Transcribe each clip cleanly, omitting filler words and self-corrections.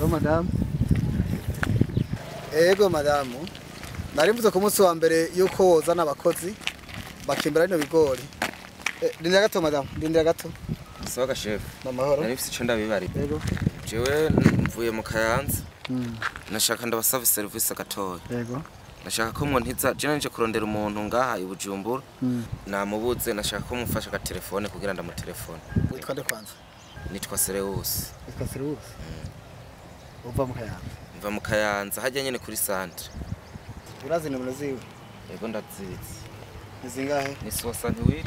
madame. Ego madamu. Narimvuze ku munsi wa mbere yuko wozana abakozi bakimbira bino bigori. Rindira gato madame, rindira gato. Soga chef. Namahoro. Narifise ico ndabibari. Yego. Jewe mvuye mu Kayanza. Nashaka ndabasaba service gatoya. Yego. Nashaka ko mwantiza je nanje kurondera umuntu ngaha i Bujumbura. Namubuze nashaka ko mufasha ka telefone kugira ndamutelefone. Witwa nde kwanza? Nitwa Sereus. Witwa Sereus. Uva mu Kayanza. Mva mu Kayanza hajya nyene kuri centre. Urazi nimero ziwe? Yego ndazizi. Nizingahe? Ni 68.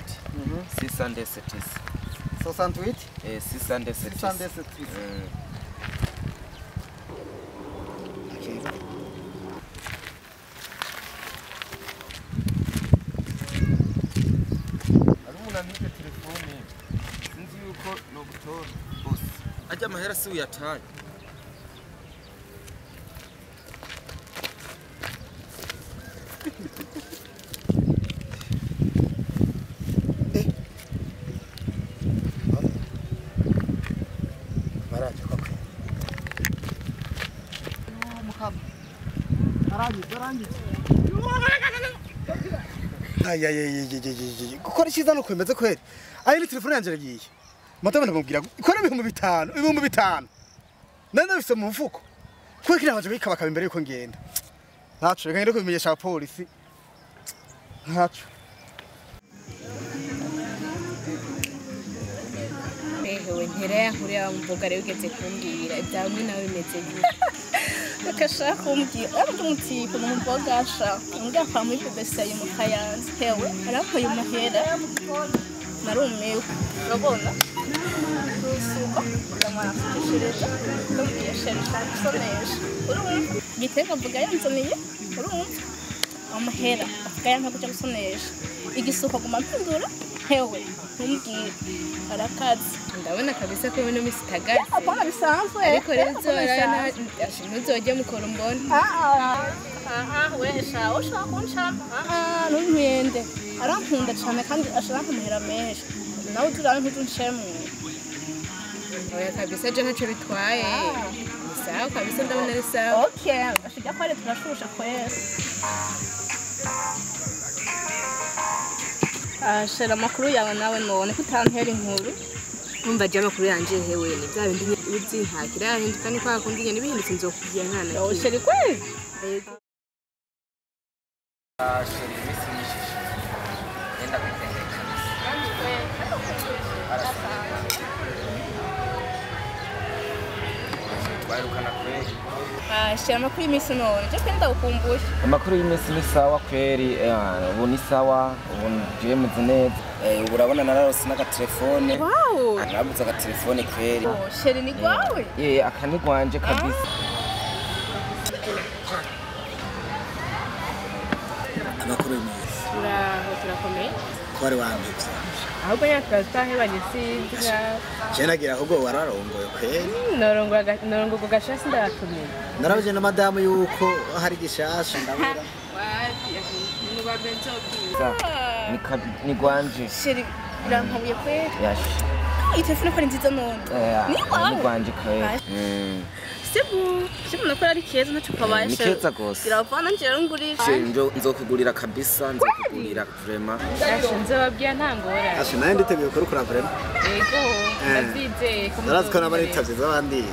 677. 68? 677. 677. Nike telefone sinzi yuko no gutora boss ajya amahera si uyataye baraje kwa mukama araje gukora icyiza no kwemeza kweri ayi ni telefone yanje yagiye matama ndamubwira ikora ibihumbi 5 nanda bise mu mfuko kuko kira baje bikabaka imbere yuko ngenda ntacu reka ngende kubimenyesha polisi ntacu ehewe ntere ahuri amvuga rero ugeze kumbwira ibyamwe nawe bimeze gute akashaka kumbwira arumutipo mu mbogasha ngafa muri pedestal mu Kayanza hewe arakoye umuhera narumewe urabona rusuko ndamwafishireza ndamwiyesheresha sonesha urumva giteka mvuga yanzaniye urumva amahera akaya nta kuja gusonesha igisuko guma mpindura hewe ntumbwire arakazi ndabona kabisa ko bino misitagazi apana bisanzwe ariko rero zorana ntuzojye mukora mbona wesha ushaka kunshamba ntuntwende arankunda cyane kandi ashaka kumuhera menshi nawe turana ntuzunshemwe oya kabisa je ntacyo bitwaye sawa kabisa ndabona ari sawa okay ashijya kware turashusha kwese shera makuru yawe nawe none kutantera inkuru umva je makuru yanje hewe ni bya bindi uzintakira yahinduka ni kwa kundi nyene bihindutse nzokubwiye nkana yo sheri kwezi yego sheri misi nishisha enda kwitendeka kandi kwe twayirukana kweri shera makuru y'imisi none je kwenda gukumbuye amakuru y'imisi ni sawa kweri ubu ni sawa ubu je muzi neza urabona nararose n'aka telefone wow nabuze aga telefone kweri sheri ni gwawe aka ni gwanje kabisa amakuru y'imisi turakomeye kwari wambivye ahubwo nyakatahe bagisinzira je nagira ahubwo wararongoye kweri norongo gashasi ndatumye narabaje na madamu yuko hari gishasha ndabura ni gwanje sheri urampabuye kweri yashi iyi telefone ko ari nziza none ni gwanje kweri sibu nakora ari keza ntacyo kabaye ni keza gose iravana njye ngurisha nzokugurira kabisa nzokugurira vraiment yashi nzobabwiye ntangora ashe naye nditeguye kurukura vraiment yego ndavizeye ko ndazi ko nabari tavye z'abandi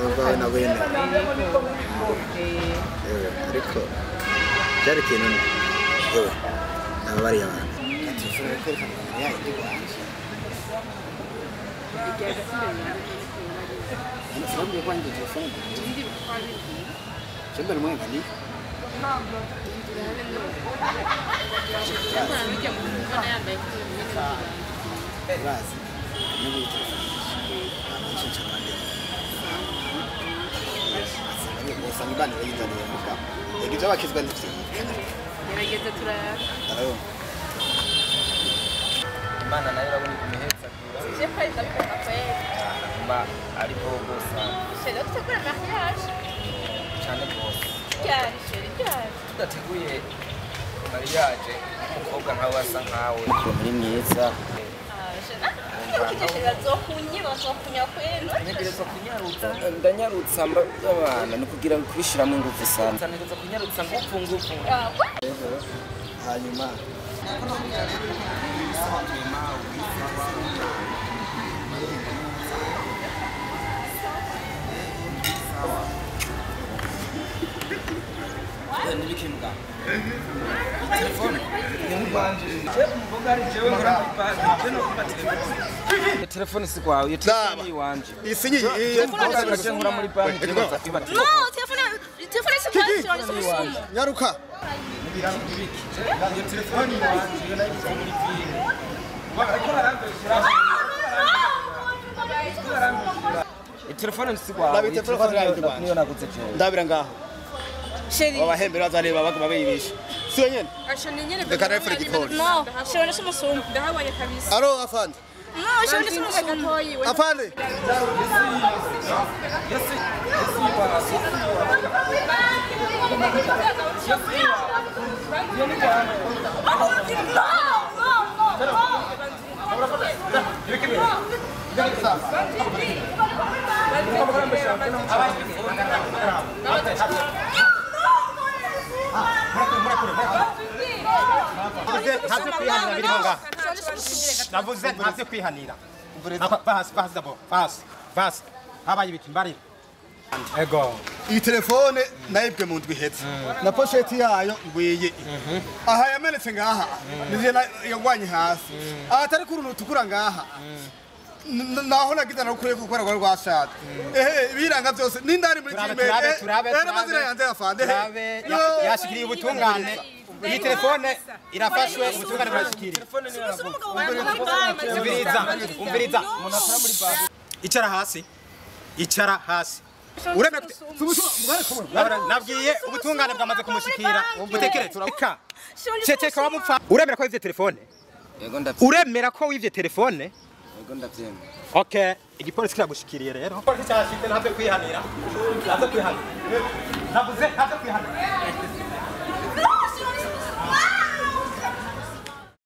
ubwo na wene ariko byari kintu yewe nabari abantu telefone kwerekana yayo ndi gwanje Ndio kwa ndio telefone. Ndio kwa nini? Chembe ni mwenga ni? Razi. Ndio chicha pande. Ndio sanibani wita ni muka. Ndio bakizwa ni gerageza turaya. Ayo. Imana nayo urabona kumeheza. Je kwenda kwa kweli. Ma ariko gusa Sheri tutegura mariage. cyane rwose. Cyari sheri cyari. Tudateguye mariage umukobwa nkawe asa nkawe muri mwiza. ndanyarutsa abana ni kugira ngo kubishiramo ingufu sana ntegereza kunyarutsa ngufu hanyuma nibikimuga telefone telefone si kwawe telefone iwanje isinyi nkura muri banki no telefone si kwawe nyaruka iyo telefone iwanje nayibitse muri banki telefone si kwawe niyo naguze cyane ndabira ngaho Sheri. Wabahembera bazareba baguma bayibisha. Siyo nyene? Ashoni nyene. Reka nawe Fred Cole. No, shoni si musumbu. Ndahabonye kabisa. Aro afande. No, shoni si musumbu. Afande. Ntaze kwihanira birimo ngaha navuze ntaze kwihanira fasi habaye ibiki mbarira ego iyi telefone nayibwe mu ndwi ihetse na pochette yayo ngwiye aha yamenetse ngaha nije yagwanye hasi aha atari kuri utukura ngaha naho nagize nakuriye gukora kwa rwashaka biranga byose n'indari muri time turabe mazina yanze afande yashikiriye ubutungane iyi telefone irafashwe ubutungane burashikiriye umviriza icara hasi uremera nabwiye ubutungane bwamaze kumushikira ubutekereza ceceka wamupfa uremera ko wivye telefone uremera ko wivye telefone okay igipolisi kiragushikiriye rero igipolisi cyashite ntaze kwihanira navuze ntaze kwihanira